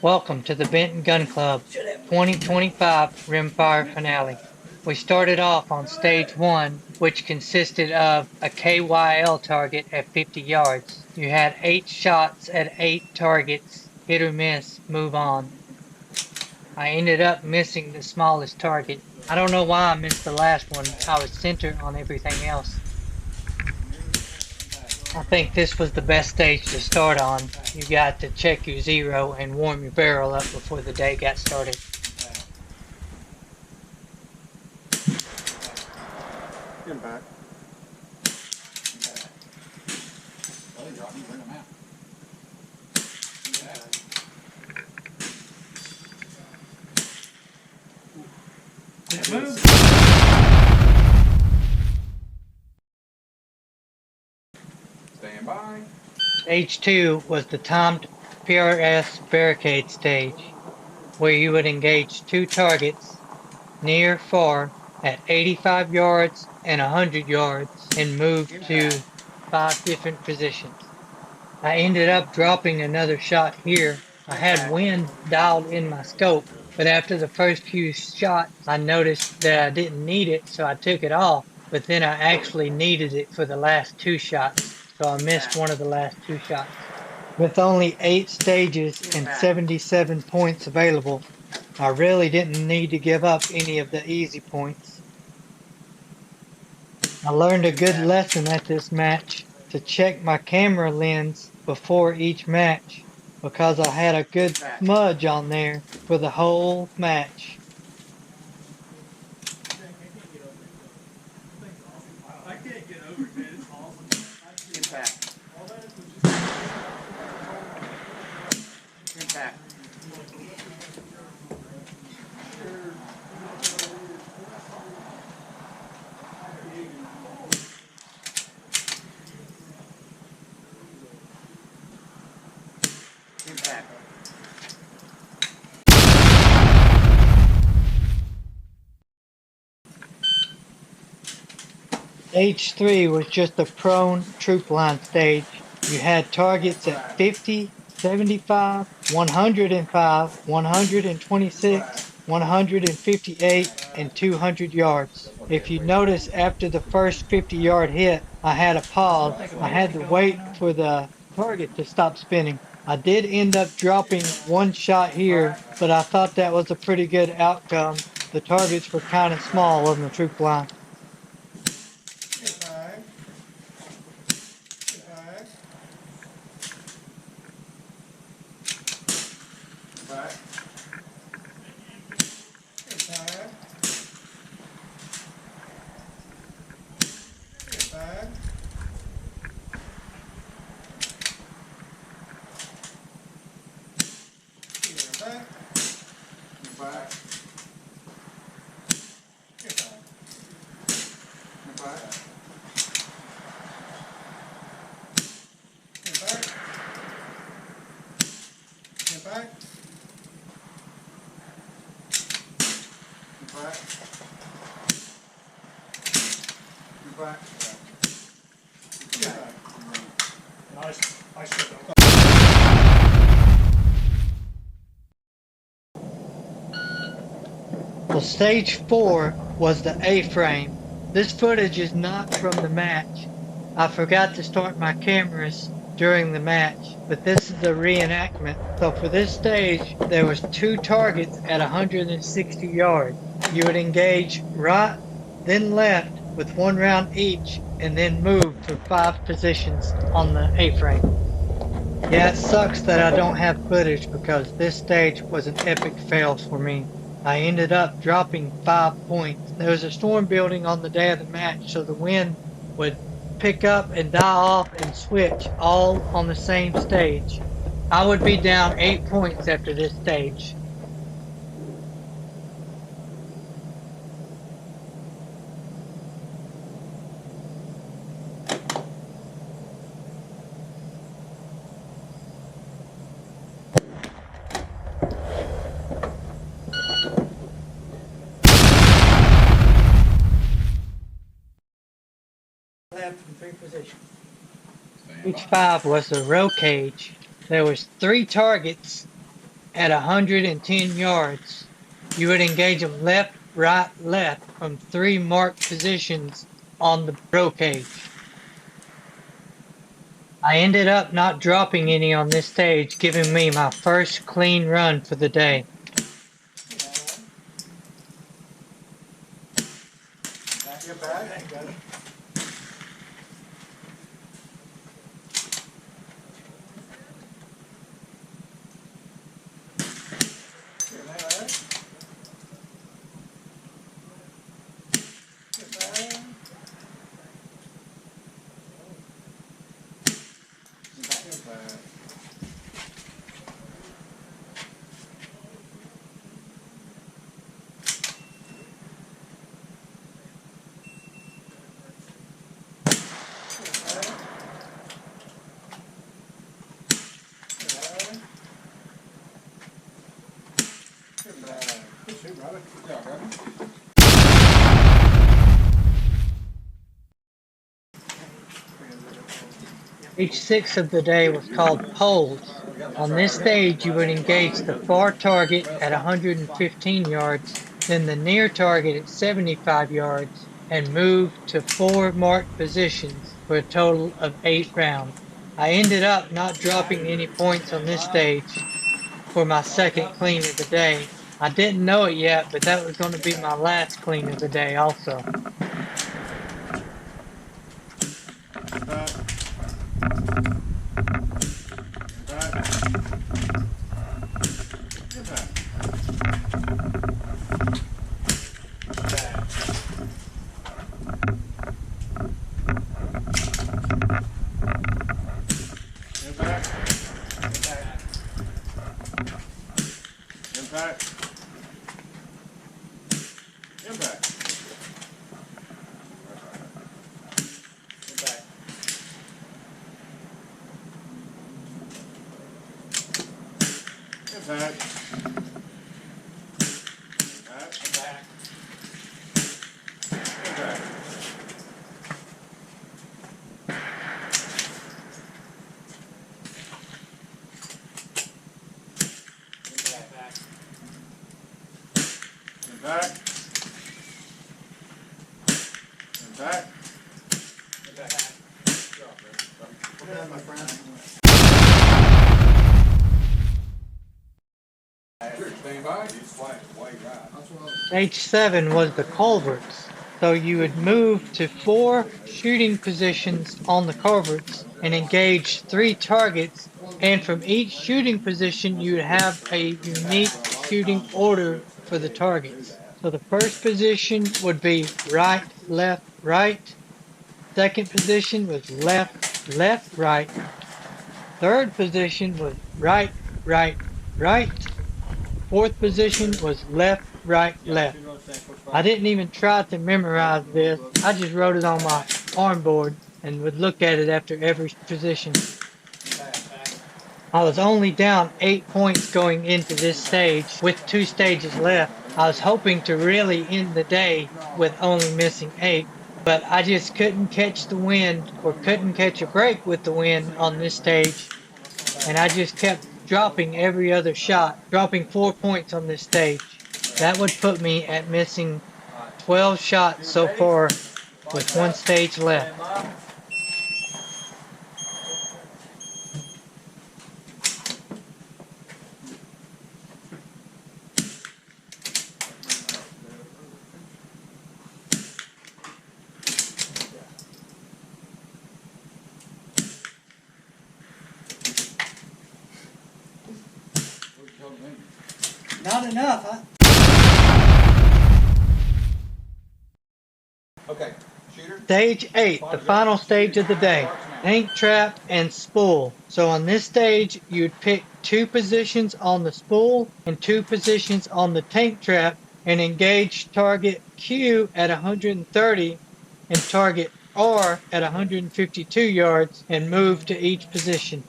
Welcome to the Benton Gun Club 2025 Rimfire Finale. We started off on stage 1, which consisted of a KYL target at 50 yards. You had 8 shots at 8 targets, hit or miss, move on. I ended up missing the smallest target. I don't know why I missed the last one. I was centered on everything else. I think this was the best stage to start on. You got to check your zero and warm your barrel up before the day got started. Get back. Stand by. Stage 2 was the timed PRS barricade stage, where you would engage 2 targets, near far, at 85 yards and 100 yards, and move to 5 different positions. I ended up dropping another shot here. I had wind dialed in my scope, but after the first few shots, I noticed that I didn't need it, so I took it off, but then I actually needed it for the last 2 shots, so I missed one of the last 2 shots. With only 8 stages and 77 points available, I really didn't need to give up any of the easy points. I learned a good lesson at this match to check my camera lens before each match because I had a good smudge on there for the whole match. I can't get over it, man. It's awesome. Impact. Impact. Impact. Stage 3 was just a prone troop line stage. You had targets at 50, 75, 105, 126, 158, and 200 yards. If you notice, after the first 50-yard hit, I had a pause. I had to wait for the target to stop spinning. I did end up dropping one shot here, but I thought that was a pretty good outcome. The targets were kind of small on the troop line. Impact. Impact. Impact. Impact. Impact. Impact. Impact. Impact. Impact. Impact. Impact. Impact. Impact. Nice shot. Well, stage 4 was the A-frame. This footage is not from the match. I forgot to start my cameras during the match, but this is a reenactment. So for this stage, there was 2 targets at 160 yards. You would engage right, then left with 1 round each, and then move to 5 positions on the A-frame. Yeah, it sucks that I don't have footage because this stage was an epic fail for me. I ended up dropping 5 points. There was a storm building on the day of the match, so the wind would pick up and die off and switch all on the same stage. I would be down 8 points after this stage. From 3 positions. Each 5 was the row cage. There was 3 targets at 110 yards. You would engage them left, right, left from 3 marked positions on the roll cage. I ended up not dropping any on this stage, giving me my first clean run for the day. Back your bag. Got it. Stage 6 of the day was called poles. On this stage, you would engage the far target at 115 yards, then the near target at 75 yards, and move to 4 marked positions for a total of 8 rounds. I ended up not dropping any points on this stage for my second clean of the day. I didn't know it yet, but that was going to be my last clean of the day also. Impact. Impact. Impact. Impact. Impact. Impact. Impact. Impact. Impact. Okay, my friend. Stage 7 was the culverts, so you would move to 4 shooting positions on the culverts and engage 3 targets, and from each shooting position you would have a unique shooting order for the targets. So the first position would be right, left, right. Second position was left, left, right. Third position was right, right, right. Fourth position was left, right, left. I didn't even try to memorize this. I just wrote it on my arm board and would look at it after every position. I was only down 8 points going into this stage with 2 stages left. I was hoping to really end the day with only missing 8, but I just couldn't catch the wind or couldn't catch a break with the wind on this stage, and I just kept dropping every other shot, dropping 4 points on this stage. That would put me at missing 12 shots so far with 1 stage left. Not enough, huh? Okay, shooter. Stage 8, the final stage of the day. Tank trap and spool. So on this stage, you'd pick 2 positions on the spool and 2 positions on the tank trap and engage target Q at 130 and target R at 152 yards and move to each position.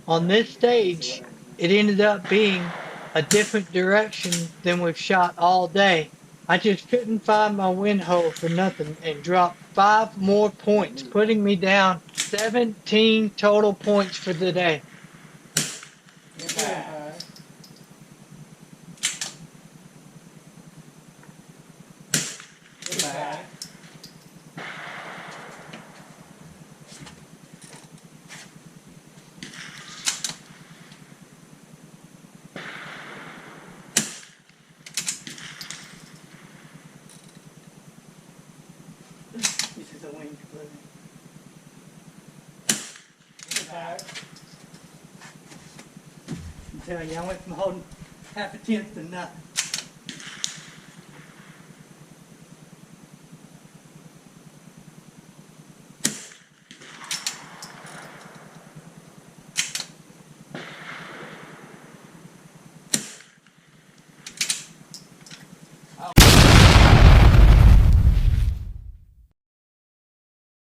On this stage, it ended up being a different direction than we've shot all day. I just couldn't find my wind hole for nothing and dropped 5 more points, putting me down 17 total points for the day. back. This is a wing balloon. Back. I tell you, I went from holding half a tenth to nothing.